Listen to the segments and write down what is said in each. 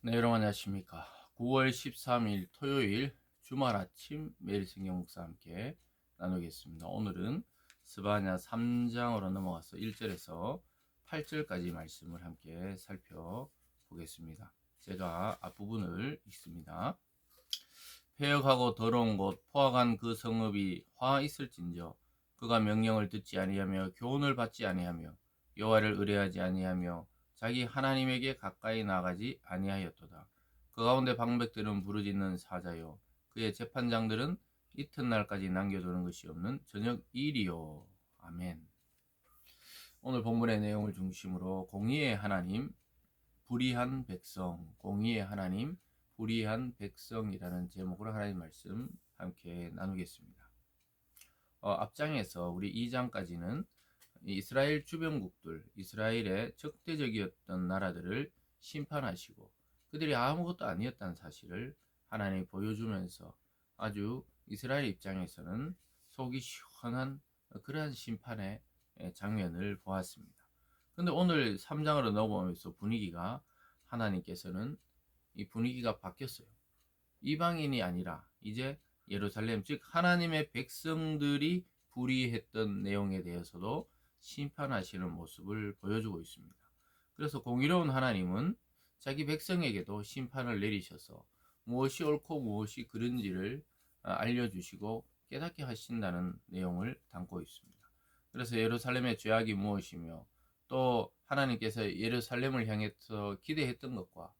네, 여러분 안녕하십니까. 9월 13일 토요일 주말 아침 매일 성경 묵상 함께 나누겠습니다. 오늘은 스바냐 3장으로 넘어가서 1절에서 8절까지 말씀을 함께 살펴보겠습니다. 제가 앞부분을 읽습니다. 폐역하고 더러운 곳 포악한 그 성읍이 화 있을진저 그가 명령을 듣지 아니하며 교훈을 받지 아니하며 여호와를 의뢰하지 아니하며 자기 하나님에게 가까이 나가지 아니하였도다. 그 가운데 방백들은 부르짖는 사자요 그의 재판장들은 이튿날까지 남겨두는 것이 없는 저녁 일이요. 아멘. 오늘 본문의 내용을 중심으로 공의의 하나님, 불의한 백성, 공의의 하나님, 불의한 백성이라는 제목으로 하나님 말씀 함께 나누겠습니다. 앞장에서 우리 2장까지는 이스라엘 주변국들, 이스라엘의 적대적이었던 나라들을 심판하시고 그들이 아무것도 아니었다는 사실을 하나님이 보여주면서 아주 이스라엘 입장에서는 속이 시원한 그러한 심판의 장면을 보았습니다. 근데 오늘 3장으로 넘어오면서 분위기가 하나님께서는 이 분위기가 바뀌었어요. 이방인이 아니라 이제 예루살렘 즉 하나님의 백성들이 불의했던 내용에 대해서도 심판하시는 모습을 보여주고 있습니다. 그래서 공의로운 하나님은 자기 백성에게도 심판을 내리셔서 무엇이 옳고 무엇이 그른지를 알려주시고 깨닫게 하신다는 내용을 담고 있습니다. 그래서 예루살렘의 죄악이 무엇이며 또 하나님께서 예루살렘을 향해서 기대했던 것과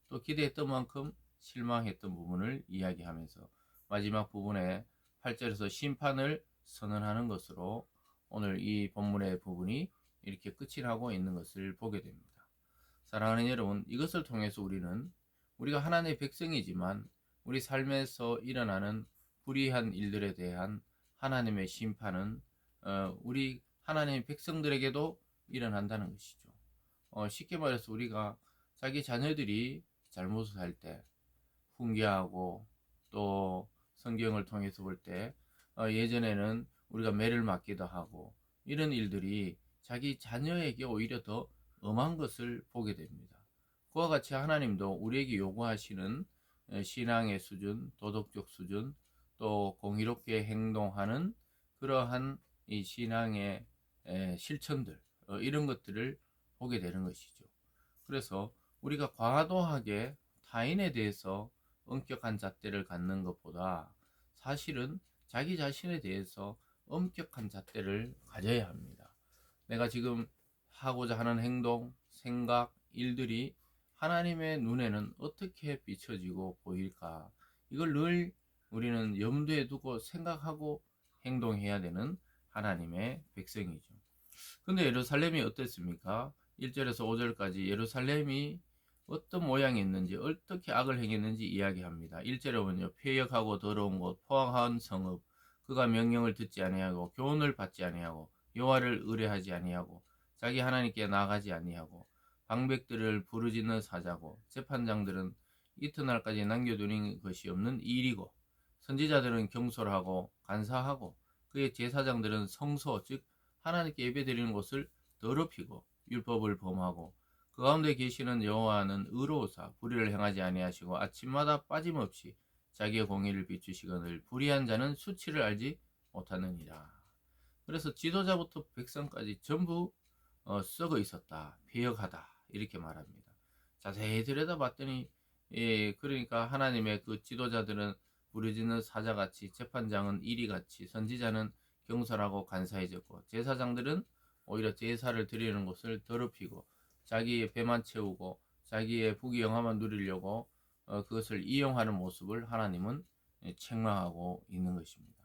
또 기대했던 만큼 실망했던 부분을 이야기하면서 마지막 부분에 8절에서 심판을 선언하는 것으로 오늘 이 본문의 부분이 이렇게 끝이 나고 있는 것을 보게 됩니다. 사랑하는 여러분, 이것을 통해서 우리가 하나님의 백성이지만 우리 삶에서 일어나는 불의한 일들에 대한 하나님의 심판은 우리 하나님의 백성들에게도 일어난다는 것이죠. 쉽게 말해서 우리가 자기 자녀들이 잘못을 할 때 훈계하고 또 성경을 통해서 볼 때 예전에는 우리가 매를 맞기도 하고 이런 일들이 자기 자녀에게 오히려 더 엄한 것을 보게 됩니다. 그와 같이 하나님도 우리에게 요구하시는 신앙의 수준, 도덕적 수준, 또 공의롭게 행동하는 그러한 이 신앙의 실천들 이런 것들을 보게 되는 것이죠. 그래서 우리가 과도하게 타인에 대해서 엄격한 잣대를 갖는 것보다 사실은 자기 자신에 대해서 엄격한 잣대를 가져야 합니다. 내가 지금 하고자 하는 행동, 생각, 일들이 하나님의 눈에는 어떻게 비춰지고 보일까? 이걸 늘 우리는 염두에 두고 생각하고 행동해야 되는 하나님의 백성이죠. 근데 예루살렘이 어땠습니까? 1절에서 5절까지 예루살렘이 어떤 모양이 있는지 어떻게 악을 행했는지 이야기합니다. 1절에 보면요. 폐역하고 더러운 곳 포악한 성읍 그가 명령을 듣지 아니하고 교훈을 받지 아니하고 여호와를 의뢰하지 아니하고 자기 하나님께 나아가지 아니하고 방백들을 부르짖는 사자고 재판장들은 이튿날까지 남겨두는 것이 없는 일이고 선지자들은 경솔하고 간사하고 그의 제사장들은 성소 즉 하나님께 예배드리는 곳을 더럽히고 율법을 범하고 그 가운데 계시는 여호와는 의로우사 불의를 행하지 아니하시고 아침마다 빠짐없이 자기의 공의를 비추시거늘 불의한 자는 수치를 알지 못하느니라. 그래서 지도자부터 백성까지 전부 썩어 있었다. 배역하다. 이렇게 말합니다. 자세히 들여다봤더니 그러니까 하나님의 그 지도자들은 부르짖는 사자같이 재판장은 이리같이 선지자는 경솔하고 간사해졌고 제사장들은 오히려 제사를 드리는 것을 더럽히고 자기의 배만 채우고 자기의 부귀영화만 누리려고 그것을 이용하는 모습을 하나님은 책망하고 있는 것입니다.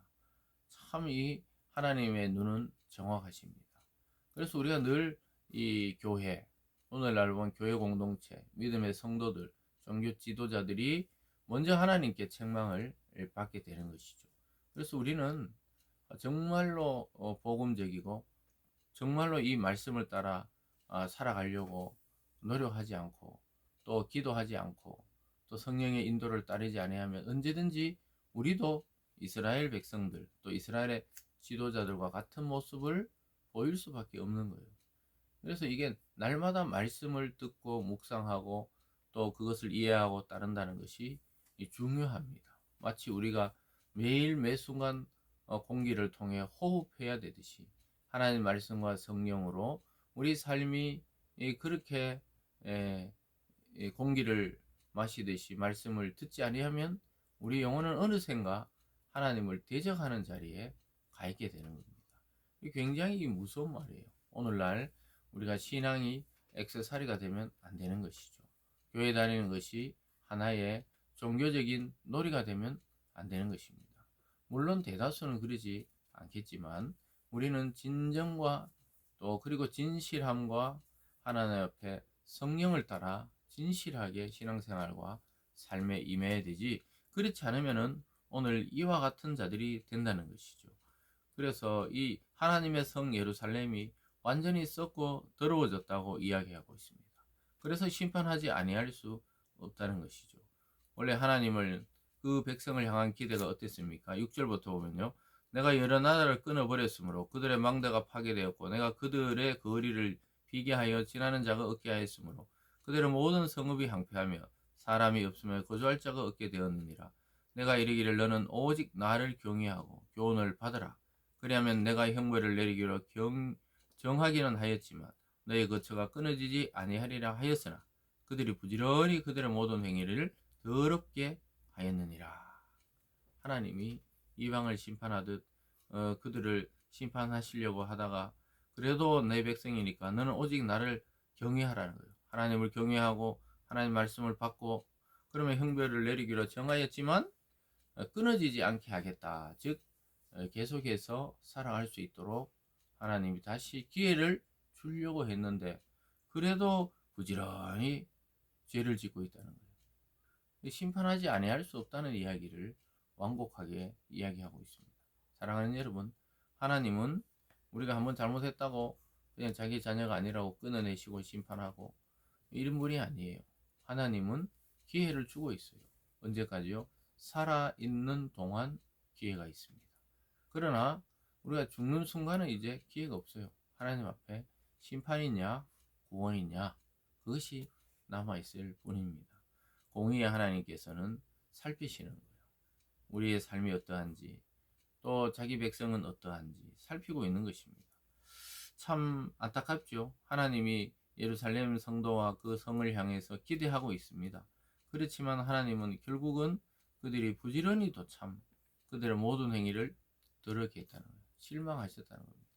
참 이 하나님의 눈은 정확하십니다. 그래서 우리가 늘 이 교회, 오늘날 본 교회 공동체, 믿음의 성도들, 종교 지도자들이 먼저 하나님께 책망을 받게 되는 것이죠. 그래서 우리는 정말로 복음적이고 정말로 이 말씀을 따라 살아가려고 노력하지 않고 또 기도하지 않고 또 성령의 인도를 따르지 아니하면 언제든지 우리도 이스라엘 백성들 또 이스라엘의 지도자들과 같은 모습을 보일 수밖에 없는 거예요. 그래서 이게 날마다 말씀을 듣고 묵상하고 또 그것을 이해하고 따른다는 것이 중요합니다. 마치 우리가 매일 매 순간 공기를 통해 호흡해야 되듯이 하나님 말씀과 성령으로 우리 삶이 그렇게 공기를 마시듯이 말씀을 듣지 아니하면 우리 영혼은 어느샌가 하나님을 대적하는 자리에 가 있게 되는 겁니다. 이게 굉장히 무서운 말이에요. 오늘날 우리가 신앙이 액세서리가 되면 안 되는 것이죠. 교회 다니는 것이 하나의 종교적인 놀이가 되면 안 되는 것입니다. 물론 대다수는 그러지 않겠지만 우리는 진정과 또 그리고 진실함과 하나님 앞에 성령을 따라 진실하게 신앙생활과 삶에 임해야 되지, 그렇지 않으면은 오늘 이와 같은 자들이 된다는 것이죠. 그래서 이 하나님의 성 예루살렘이 완전히 썩고 더러워졌다고 이야기하고 있습니다. 그래서 심판하지 아니할 수 없다는 것이죠. 원래 하나님을 그 백성을 향한 기대가 어땠습니까? 6절부터 보면요. 내가 여러 나라를 끊어버렸으므로 그들의 망대가 파괴되었고 내가 그들의 거리를 비게 하여 지나는 자가 없게 하였으므로 그들의 모든 성읍이 항폐하며 사람이 없으며 거주할 자가 없게 되었느니라. 내가 이르기를 너는 오직 나를 경외하고 교훈을 받으라. 그리하면 내가 형벌을 내리기로 정하기는 하였지만 너의 거처가 끊어지지 아니하리라 하였으나 그들이 부지런히 그들의 모든 행위를 더럽게 하였느니라. 하나님이 이방을 심판하듯 그들을 심판하시려고 하다가 그래도 내 백성이니까 너는 오직 나를 경외하라는 거예요. 하나님을 경외하고 하나님 말씀을 받고 그러면 형벌을 내리기로 정하였지만 끊어지지 않게 하겠다. 즉 계속해서 살아갈 수 있도록 하나님이 다시 기회를 주려고 했는데 그래도 부지런히 죄를 짓고 있다는 거예요. 심판하지 아니할 수 없다는 이야기를 완곡하게 이야기하고 있습니다. 사랑하는 여러분, 하나님은 우리가 한번 잘못했다고 그냥 자기 자녀가 아니라고 끊어내시고 심판하고 이런 분이 아니에요. 하나님은 기회를 주고 있어요. 언제까지요? 살아있는 동안 기회가 있습니다. 그러나 우리가 죽는 순간은 이제 기회가 없어요. 하나님 앞에 심판이냐 구원이냐 그것이 남아있을 뿐입니다. 공의의 하나님께서는 살피시는 거예요. 우리의 삶이 어떠한지 또 자기 백성은 어떠한지 살피고 있는 것입니다. 참 안타깝죠. 하나님이 예루살렘 성도와 그 성을 향해서 기대하고 있습니다. 그렇지만 하나님은 결국은 그들이 부지런히도 참 그들의 모든 행위를 더럽게 했다는 거예요. 실망하셨다는 겁니다.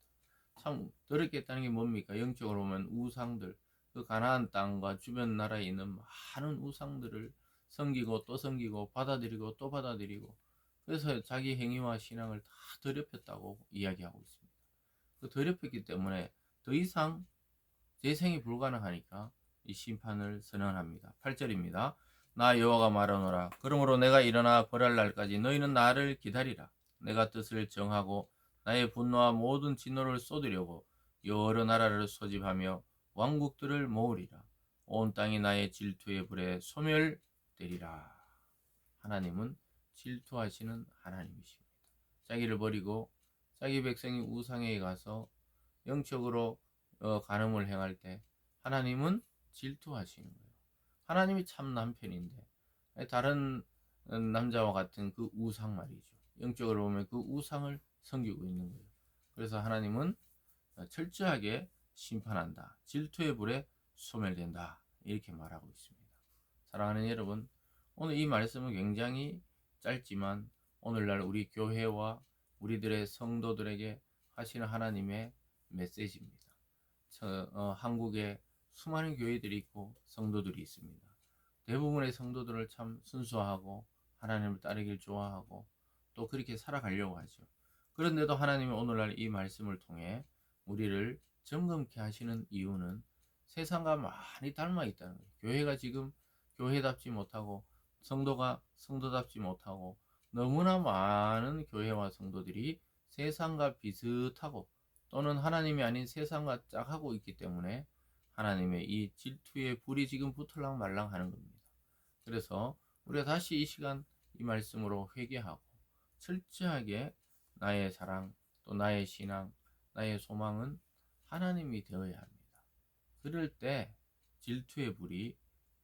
참 더럽게 했다는 게 뭡니까? 영적으로 보면 우상들, 그 가나안 땅과 주변 나라에 있는 많은 우상들을 섬기고 또 섬기고 받아들이고 또 받아들이고 그래서 자기 행위와 신앙을 다 더럽혔다고 이야기하고 있습니다. 그 더럽혔기 때문에 더 이상 재생이 불가능하니까 이 심판을 선언합니다. 8절입니다. 나 여호와가 말하노라. 그러므로 내가 일어나 벌할 날까지 너희는 나를 기다리라. 내가 뜻을 정하고 나의 분노와 모든 진노를 쏟으려고 여러 나라를 소집하며 왕국들을 모으리라. 온 땅이 나의 질투의 불에 소멸되리라. 하나님은 질투하시는 하나님이십니다. 자기를 버리고 자기 백성이 우상에 가서 영적으로 간음을 행할 때 하나님은 질투하시는 거예요. 하나님이 참 남편인데 다른 남자와 같은 그 우상 말이죠. 영적으로 보면 그 우상을 섬기고 있는 거예요. 그래서 하나님은 철저하게 심판한다. 질투의 불에 소멸된다. 이렇게 말하고 있습니다. 사랑하는 여러분, 오늘 이 말씀은 굉장히 짧지만 오늘날 우리 교회와 우리들의 성도들에게 하시는 하나님의 메시지입니다. 한국에 수많은 교회들이 있고 성도들이 있습니다. 대부분의 성도들을 참 순수하고 하나님을 따르길 좋아하고 또 그렇게 살아가려고 하죠. 그런데도 하나님이 오늘날 이 말씀을 통해 우리를 점검케 하시는 이유는 세상과 많이 닮아 있다는 거예요. 교회가 지금 교회답지 못하고 성도가 성도답지 못하고 너무나 많은 교회와 성도들이 세상과 비슷하고 또는 하나님이 아닌 세상과 짝하고 있기 때문에 하나님의 이 질투의 불이 지금 붙을랑 말랑 하는 겁니다. 그래서 우리가 다시 이 시간 이 말씀으로 회개하고 철저하게 나의 사랑 또 나의 신앙 나의 소망은 하나님이 되어야 합니다. 그럴 때 질투의 불이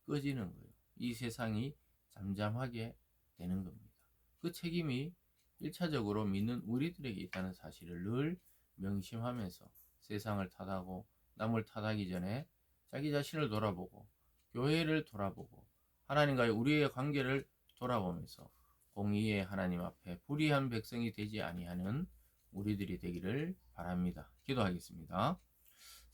꺼지는 거예요. 이 세상이 잠잠하게 되는 겁니다. 그 책임이 1차적으로 믿는 우리들에게 있다는 사실을 늘 명심하면서 세상을 탓하고 남을 탓하기 전에 자기 자신을 돌아보고 교회를 돌아보고 하나님과의 우리의 관계를 돌아보면서 공의의 하나님 앞에 불의한 백성이 되지 아니하는 우리들이 되기를 바랍니다. 기도하겠습니다.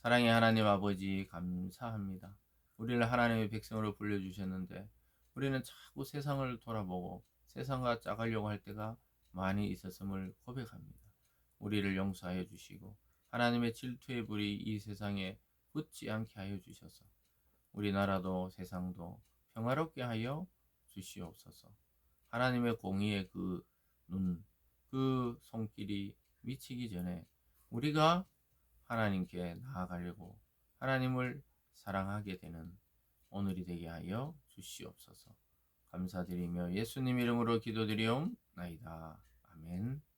사랑의 하나님 아버지 감사합니다. 우리를 하나님의 백성으로 불러주셨는데 우리는 자꾸 세상을 돌아보고 세상과 짝하려고 할 때가 많이 있었음을 고백합니다. 우리를 용서하여 주시고 하나님의 질투의 불이 이 세상에 붙지 않게 하여 주셔서 우리나라도 세상도 평화롭게 하여 주시옵소서. 하나님의 공의의 그 눈, 그 손길이 미치기 전에 우리가 하나님께 나아가려고 하나님을 사랑하게 되는 오늘이 되게 하여 주시옵소서. 감사드리며 예수님 이름으로 기도드리옵나이다. 아멘.